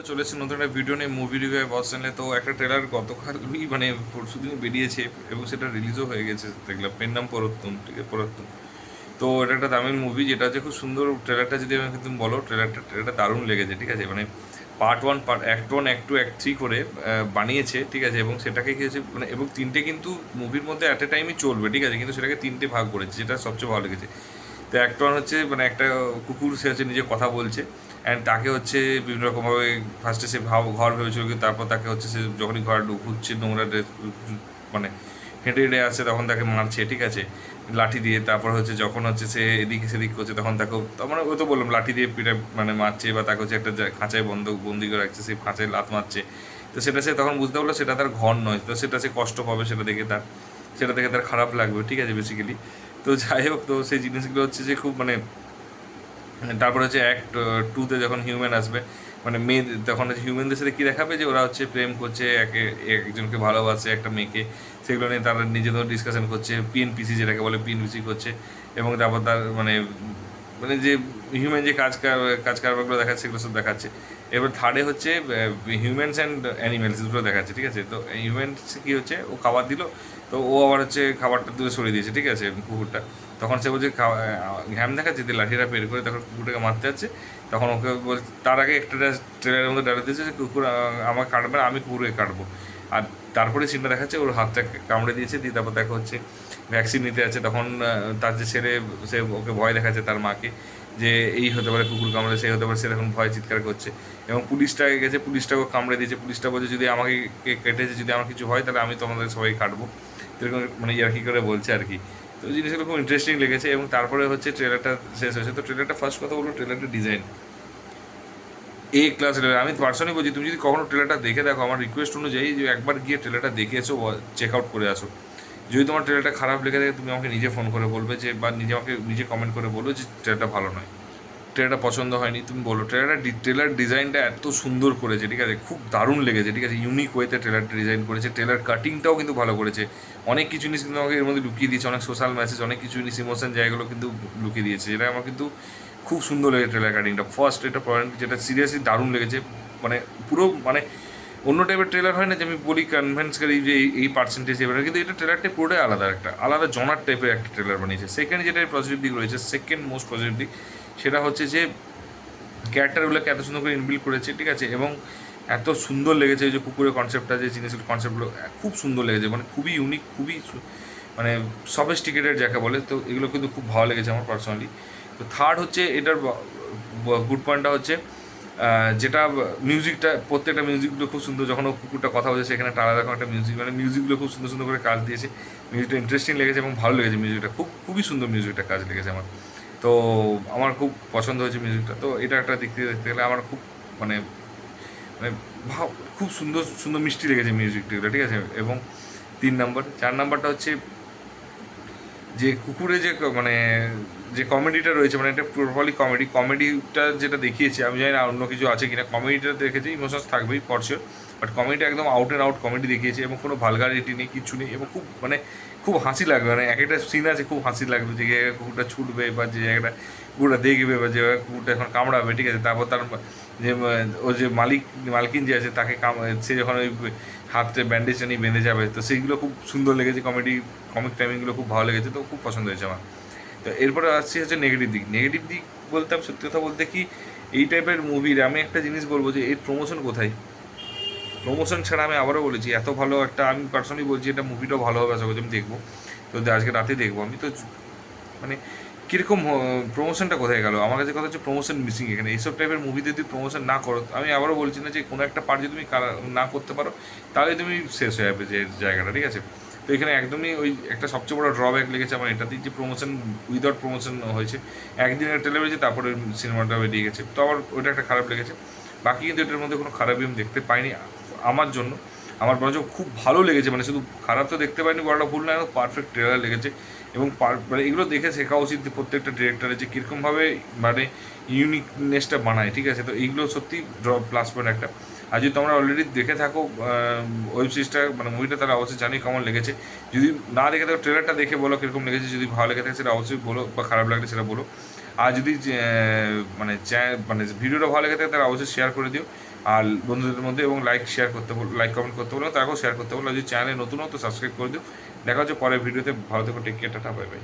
চলেছে নতুন একটা ভিডিও নিয়ে মুভি রিভিউ বস চ্যানেলে। তো একটা ট্রেলার গতকালই মানে পরশুদিন বেরিয়েছে এবং সেটা রিলিজও হয়ে গেছে। দেখলাম পেন নাম পরত্তম, ঠিক আছে, পরত্তম। তো এটা একটা তামিল মুভি, যেটা হচ্ছে খুব সুন্দর। ট্রেলারটা যদি আমি কিন্তু বলো, ট্রেলারটা দারুণ লেগেছে, ঠিক আছে। মানে part one, act one, act two, act three করে বানিয়েছে, ঠিক আছে। এবং সেটাকে কি হয়েছে মানে, এবং তিনটে কিন্তু মুভির মধ্যে অ্যাট এ টাইমই চলবে, ঠিক আছে, কিন্তু সেটাকে তিনটে ভাগ করেছে, যেটা সবচেয়ে ভালো লেগেছে। তো একটা হচ্ছে মানে একটা কুকুর, সে হচ্ছে নিজে কথা বলছে, অ্যান্ড তাকে হচ্ছে বিভিন্ন রকমভাবে ফার্স্টে সে ঘর ভেবেছিল, কিন্তু তারপর তাকে হচ্ছে সে যখনই ঘর ঢুকছে নোংরা ড্রেস মানে হেঁটে হেঁটে আসছে, তখন তাকে মারছে, ঠিক আছে, লাঠি দিয়ে। তারপর হচ্ছে যখন হচ্ছে সে এদিক সেদিক করছে, তখন তাকে মানে ওই তো বললাম লাঠি দিয়ে পিঠে মানে মারছে, বা তাকে হচ্ছে একটা খাঁচায় বন্দি করে রাখছে, সেই খাঁচায় লাথ মারছে। তো সেটা সে তখন বুঝতে পারলো সেটা তার ঘর নয়, তো সেটা সে কষ্ট পাবে, সেটা দেখে তার খারাপ লাগবে, ঠিক আছে, বেসিক্যালি। তো যাই হোক, তো সেই জিনিসগুলো হচ্ছে যে খুব মানে তারপর হচ্ছে অ্যাক্ট টুতে যখন হিউম্যান আসবে, মানে মেয়ে, তখন হচ্ছে হিউম্যানদের সাথে কী দেখাবে যে ওরা হচ্ছে প্রেম করছে, একজনকে ভালোবাসে, একটা মেয়েকে। সেগুলো নিয়ে তারা নিজেদের ডিসকাশন করছে, পিএনপিসি যেটাকে বলে, পিএনপিসি করছে। এবং তারপর তার মানে মানে যে হিউম্যান যে কাজ কারবারগুলো দেখাচ্ছে, সেগুলো সব দেখাচ্ছে। এবার থার্ডে হচ্ছে হিউম্যানস অ্যান্ড অ্যানিমেলস দুটো দেখাচ্ছে, ঠিক আছে। তো হিউম্যানস কী হচ্ছে, ও খাবার দিল, তো ও আবার হচ্ছে খাবারটা দূরে সরিয়ে দিয়েছে, ঠিক আছে, কুকুরটা। তখন সে বলছে ঘ্যাম দেখাচ্ছে, যে লাঠিটা বের করে তখন কুকুরটাকে মারতে যাচ্ছে। তখন ওকে বল, তার আগে একটা ট্রেলারের মধ্যে ডায়লগ দিয়েছে যে কুকুর আমার কাটবে না, আমি কুকুরকে কাটবো। আর তারপরে সিনটা দেখাচ্ছে ওর হাতটা কামড়ে দিয়েছে, দিয়ে তারপর দেখা হচ্ছে ভ্যাকসিন নিতে আছে। তখন তার যে ছেলে, সে ওকে ভয় দেখাচ্ছে তার মাকে, যে এই হতে পারে কুকুর কামড়ে, সেই হতে পারে, সে তখন ভয় চিৎকার করছে। এবং পুলিশটাকে গেছে, পুলিশটাকে কামড়ে দিয়েছে। পুলিশটা বলছে যদি আমাকে কেটেছে, যদি আমার কিছু হয়, তাহলে আমি তোমাদের সবাই কাটবো, এরকম মানে ইয়ার্কি করে বলছে আর কি। তো জিনিসগুলো খুব ইন্টারেস্টিং লেগেছে। এবং তারপরে হচ্ছে ট্রেলারটা শেষ হয়েছে। তো ট্রেলারটা ফার্স্ট কথা বলবো, ট্রেলারটা ডিজাইন ক্লাস ট্রেলার। আমি পার্সোনালি বলছি, তুমি যদি কখনো ট্রেলারটা দেখে দেখো, আমার রিকোয়েস্ট অনুযায়ী যে একবার গিয়ে ট্রেলারটা দেখে এসো, চেক আউট করে আসো। যদি তোমার ট্রেলারটা খারাপ লেগে থাকে, তুমি আমাকে নিজে ফোন করে বলবে, যে বা নিজে কমেন্ট করে বলবে যে ট্রেলারটা ভালো নয়, ট্রেলারটা পছন্দ হয়নি। তুমি বলো, ট্রেলার ডিজাইনটা এত সুন্দর করেছে, ঠিক আছে, খুব দারুণ লেগেছে, ঠিক আছে, ইউনিক ওয়েতে ট্রেলারটা ডিজাইন করেছে। ট্রেলার কাটিংটাও কিন্তু ভালো করেছে। অনেক কিছু জিনিস কিন্তু আমাকে এর মধ্যে লুকিয়ে দিয়েছে, অনেক সোশ্যাল মেসেজ, অনেক কিছু জিনিস, ইমোশন জায়গাগুলো কিন্তু লুকিয়ে দিয়েছে, যেটা আমার কিন্তু খুব সুন্দর লেগেছে ট্রেলার কাটিংটা। ফার্স্ট এটা পয়েন্ট, যেটা সিরিয়াসলি দারুণ লেগেছে। মানে পুরো মানে অন্য টাইপের ট্রেলার হয় না, যে আমি বলি কনভেন্সকারী, যে এই পার্সেন্টেজ এবার, কিন্তু এটা ট্রেলারটা পুরোটাই আলাদা, একটা আলাদা জনার টাইপের একটা ট্রেলার বানিয়েছে। সেকেন্ড যেটা পজিটিভ দিক রয়েছে, সেকেন্ড মোস্ট পজিটিভ দিক, সেটা হচ্ছে যে ক্যারেক্টারগুলোকে এত সুন্দর করে ইনবিল্ড করেছে, ঠিক আছে। এবং এত সুন্দর লেগেছে ওই যে কুকুরের কনসেপ্টটা, যে জিনিসগুলো কনসেপ্টগুলো খুব সুন্দর লেগেছে, মানে খুবই ইউনিক, খুবই মানে সফিস্টিকেটেড যাকে বলে। তো এগুলো কিন্তু খুব ভালো লেগেছে আমার পার্সোনালি। তো থার্ড হচ্ছে এটার গুড পয়েন্টটা হচ্ছে যেটা মিউজিকটা, প্রত্যেকটা মিউজিকগুলো খুব সুন্দর। যখন ও কুকুরটা কথা বলছে, সেখানে একটা আলাদা রকম একটা মিউজিক, মানে মিউজিকগুলো খুব সুন্দর সুন্দর করে কাজ দিয়েছে। মিউজিকটা ইন্টারেস্টিং লেগেছে এবং ভালো লেগেছে মিউজিকটা, খুবই সুন্দর মিউজিকটা কাজ লেগেছে আমার। তো আমার খুব পছন্দ হয়েছে মিউজিকটা। তো এটা একটা দিক থেকে দেখতে গেলে আমার খুব মানে মানে ভাব খুব সুন্দর সুন্দর মিষ্টি লেগেছে মিউজিকটা, ঠিক আছে। এবং 3 নম্বর, 4 নম্বরটা হচ্ছে যে কুকুরে যে মানে যে কমেডিটা রয়েছে, মানে এটা প্রপারলি কমেডিটা যেটা দেখিয়েছে, আমি জানি না অন্য কিছু আছে কিনা। কমেডিটা দেখেছি, ইমোশনস থাকবেই ফর শিওর, বাট কমেডিটা একদম আউট অ্যান্ড আউট কমেডি দেখিয়েছে, এবং কোনো ভালগারিটি নেই, কিচ্ছু নেই। এবং খুব মানে খুব হাসি লাগবে, মানে এক একটা সিন আছে খুব হাসি লাগবে, যে জায়গায় কুকুরটা ছুটবে, বা যে জায়গাটা কুকুরটা দেখবে, বা যে কুকুরটা এখন কামড়াবে, ঠিক আছে। তারপর তার যে ও যে মালকিন যে আছে, তাকে সে যখন ওই হাতে ব্যান্ডেজটা নিয়ে বেঁধে যাবে, তো সেইগুলো খুব সুন্দর লেগেছে। কমিক টাইমিংগুলো খুব ভালো লেগেছে, তো খুব পছন্দ হয়েছে আমার। তো এরপরে আসছি হচ্ছে নেগেটিভ দিক বলতে, আমি সত্যি কথা বলতে কি, এই টাইপের মুভির আমি একটা জিনিস বলবো, যে এর প্রমোশন কোথায়? প্রমোশন ছাড়া, আমি আবারও বলেছি, এত ভালো একটা, আমি পার্সোনালি বলছি এটা মুভিটাও ভালো হবে, আশা করছি আমি দেখবো। তো আজকে রাতে দেখবো আমি। তো মানে কীরকম প্রমোশনটা কোথায় গেল? আমার কাছে কথা হচ্ছে প্রমোশন মিসিং এখানে। এইসব টাইপের মুভিতে যদি প্রমোশন না করো, আমি আবারও বলছি না যে কোনো একটা পার্ট যদি তুমি না করতে পারো, তাহলে তুমি শেষ হয়ে যাবে যে জায়গাটা, ঠিক আছে। তো এখানে একদমই ওই একটা সবচেয়ে বড় ড্রব্যাক লেগেছে আমার এটাতেই, যে প্রমোশন উইদাউট প্রমোশন হয়েছে। একদিনের ট্রেলার হয়েছে, তারপরে সিনেমাটা বেরিয়ে গেছে, তো আমার ওইটা একটা খারাপ লেগেছে। বাকি কিন্তু এটার মধ্যে কোনো খারাপই আমি দেখতে পাইনি আমার জন্য। আমার বরঞ্চ খুব ভালো লেগেছে, মানে শুধু খারাপ তো দেখতে পাইনি, বড়টা ভুল না, পারফেক্ট ট্রেলার লেগেছে। এবং মানে এগুলো দেখে শেখা উচিত যে প্রত্যেকটা ডিরেক্টরের, যে কীরকমভাবে মানে ইউনিকনেসটা বানায়, ঠিক আছে। তো এইগুলো সত্যি প্লাস পয়েন্ট একটা। আর যদি তোমরা অলরেডি দেখে থাকো ওয়েব সিরিজটা, মানে মুভিটা, তাহলে অবশ্যই জানি কেমন লেগেছে। যদি না দেখে থাকো, ট্রেলারটা দেখে বলো কীরকম লেগেছে। যদি ভালো লেগে থাকে সেটা অবশ্যই বলো, বা খারাপ লাগলে সেটা বলো। আর যদি মানে মানে ভিডিওটা ভালো লেগে থাকে, তাহলে অবশ্যই শেয়ার করে দিও। আর বন্ধুদের মধ্যে, এবং লাইক কমেন্ট করতে বলো, তাকেও শেয়ার করতে বলো। যদি চ্যানেলে নতুন হতো সাবস্ক্রাইব করে দিও। দেখা হচ্ছে পরের ভিডিওতে। ভালো থেকো, take care, tata, bye by.